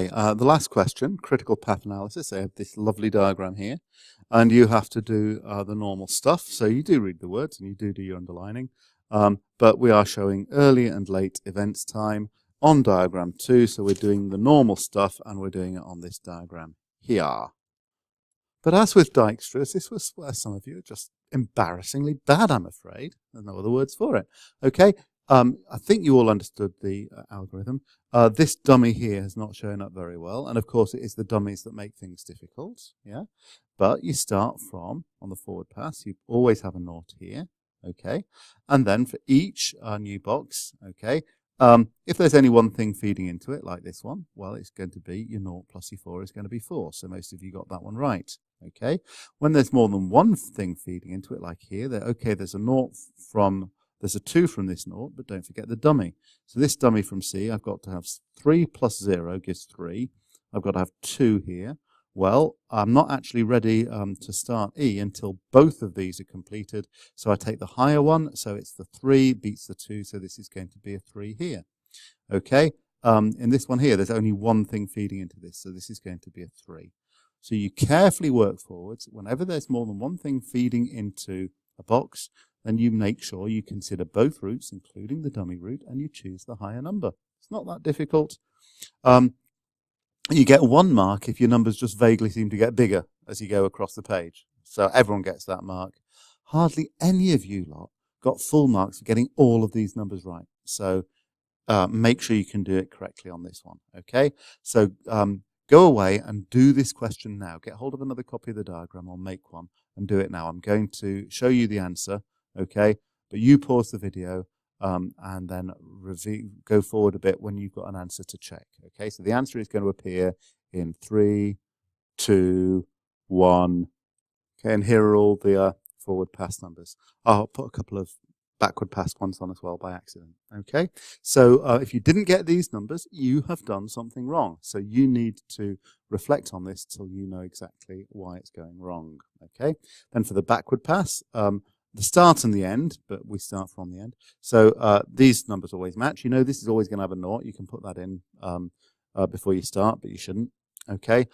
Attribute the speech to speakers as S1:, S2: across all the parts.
S1: Okay, the last question, critical path analysis. I have this lovely diagram here, and you have to do the normal stuff. So you do read the words and you do your underlining, but we are showing early and late events time on diagram 2. So we're doing the normal stuff and we're doing it on this diagram here. But as with Dijkstra's, this was where some of you are just embarrassingly bad, I'm afraid. There's no other words for it. Okay, I think you all understood the algorithm. This dummy here has not shown up very well. And of course, it is the dummies that make things difficult. Yeah, but you start from, on the forward pass, you always have a naught here. Okay, and then for each new box, okay, if there's only one thing feeding into it, like this one, well, it's going to be your 0 plus your 4 is going to be 4. So most of you got that one right. Okay. When there's more than one thing feeding into it, like here, okay, there's a 0 from, there's a 2 from this 0, but don't forget the dummy. So this dummy from C, I've got to have 3 plus 0 gives 3. I've got to have 2 here. Well, I'm not actually ready to start E until both of these are completed. So I take the higher one. So it's the 3 beats the 2. So this is going to be a 3 here. Okay. In this one here, there's only one thing feeding into this. So this is going to be a 3. So you carefully work forwards. Whenever there's more than one thing feeding into a box, then you make sure you consider both roots, including the dummy root, and you choose the higher number. It's not that difficult. You get 1 mark if your numbers just vaguely seem to get bigger as you go across the page. So everyone gets that mark. Hardly any of you lot got full marks for getting all of these numbers right. So make sure you can do it correctly on this one. Okay, so go away and do this question now. Get hold of another copy of the diagram or make one and do it now. I'm going to show you the answer, okay? But you pause the video and then go forward a bit when you've got an answer to check, okay? So the answer is going to appear in 3, 2, 1. Okay, and here are all the forward pass numbers. I'll put a couple of backward pass ones on as well by accident. Okay, so if you didn't get these numbers, you have done something wrong. So you need to reflect on this till you know exactly why it's going wrong. Okay, then for the backward pass, the start and the end, but we start from the end. So these numbers always match. You know this is always going to have a naught. You can put that in before you start, but you shouldn't. Okay.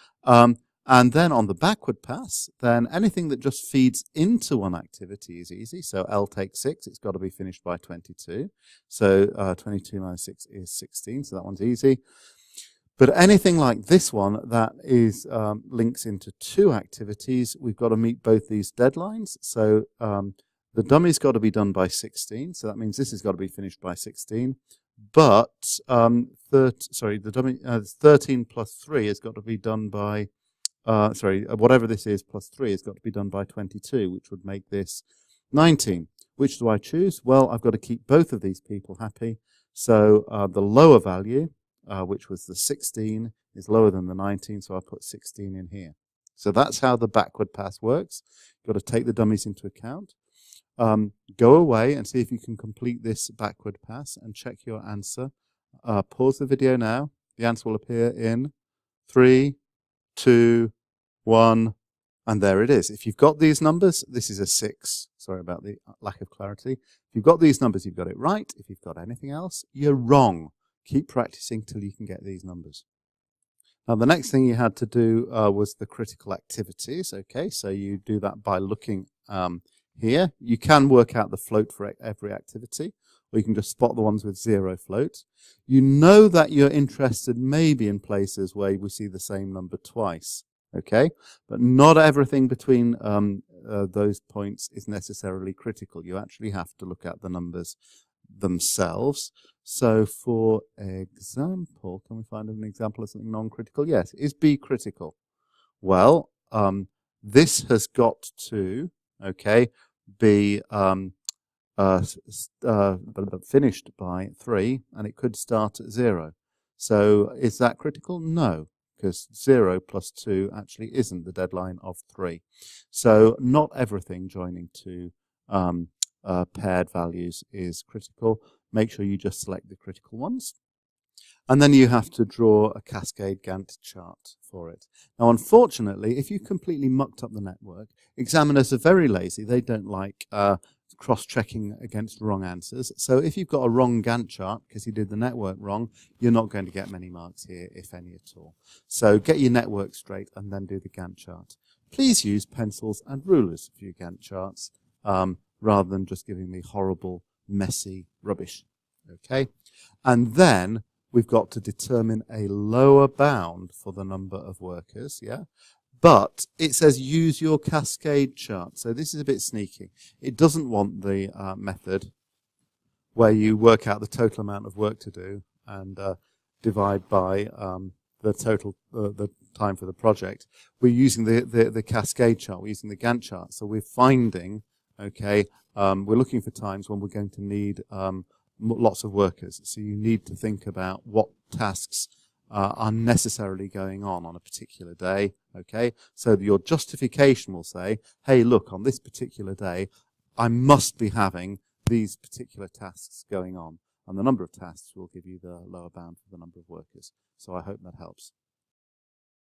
S1: And then on the backward pass, then anything that just feeds into one activity is easy. So L takes 6, it's got to be finished by 22. So 22 minus 6 is 16, so that one's easy. But anything like this one that is links into 2 activities, we've got to meet both these deadlines. So the dummy's got to be done by 16, so that means this has got to be finished by 16. But the dummy 13 plus 3 has got to be done by whatever this is plus 3 has got to be done by 22, which would make this 19. Which do I choose? Well, I've got to keep both of these people happy. So the lower value, which was the 16, is lower than the 19, so I put 16 in here. So that's how the backward pass works. You've got to take the dummies into account. Go away and see if you can complete this backward pass and check your answer. Pause the video now. The answer will appear in 3, 2, 1, and there it is. If you've got these numbers, this is a 6. Sorry about the lack of clarity. If you've got these numbers, you've got it right. If you've got anything else, you're wrong. Keep practicing till you can get these numbers. Now, the next thing you had to do was the critical activities. Okay, so you do that by looking here. You can work out the float for every activity, or you can just spot the ones with 0 float. You know that you're interested maybe in places where we see the same number twice, okay? But not everything between those points is necessarily critical. You actually have to look at the numbers themselves. So for example, can we find an example of something non-critical? Yes, is B critical? Well, this has got to, okay, be finished by 3, and it could start at 0. So is that critical? No, because 0 plus 2 actually isn't the deadline of 3. So not everything joining to paired values is critical. Make sure you just select the critical ones. And then you have to draw a cascade Gantt chart for it. Now, unfortunately, if you completely mucked up the network, examiners are very lazy. They don't like cross-checking against wrong answers. So if you've got a wrong Gantt chart because you did the network wrong, you're not going to get many marks here, if any at all. So get your network straight and then do the Gantt chart. Please use pencils and rulers for your Gantt charts rather than just giving me horrible, messy rubbish. Okay? And then we've got to determine a lower bound for the number of workers, yeah? But it says use your cascade chart. So this is a bit sneaky. It doesn't want the method where you work out the total amount of work to do and divide by the total the time for the project. We're using the cascade chart. We're using the Gantt chart. So we're finding, okay, we're looking for times when we're going to need lots of workers. So you need to think about what tasks are necessarily going on a particular day, okay? So your justification will say, hey, look, on this particular day, I must be having these particular tasks going on. And the number of tasks will give you the lower bound for the number of workers. So I hope that helps.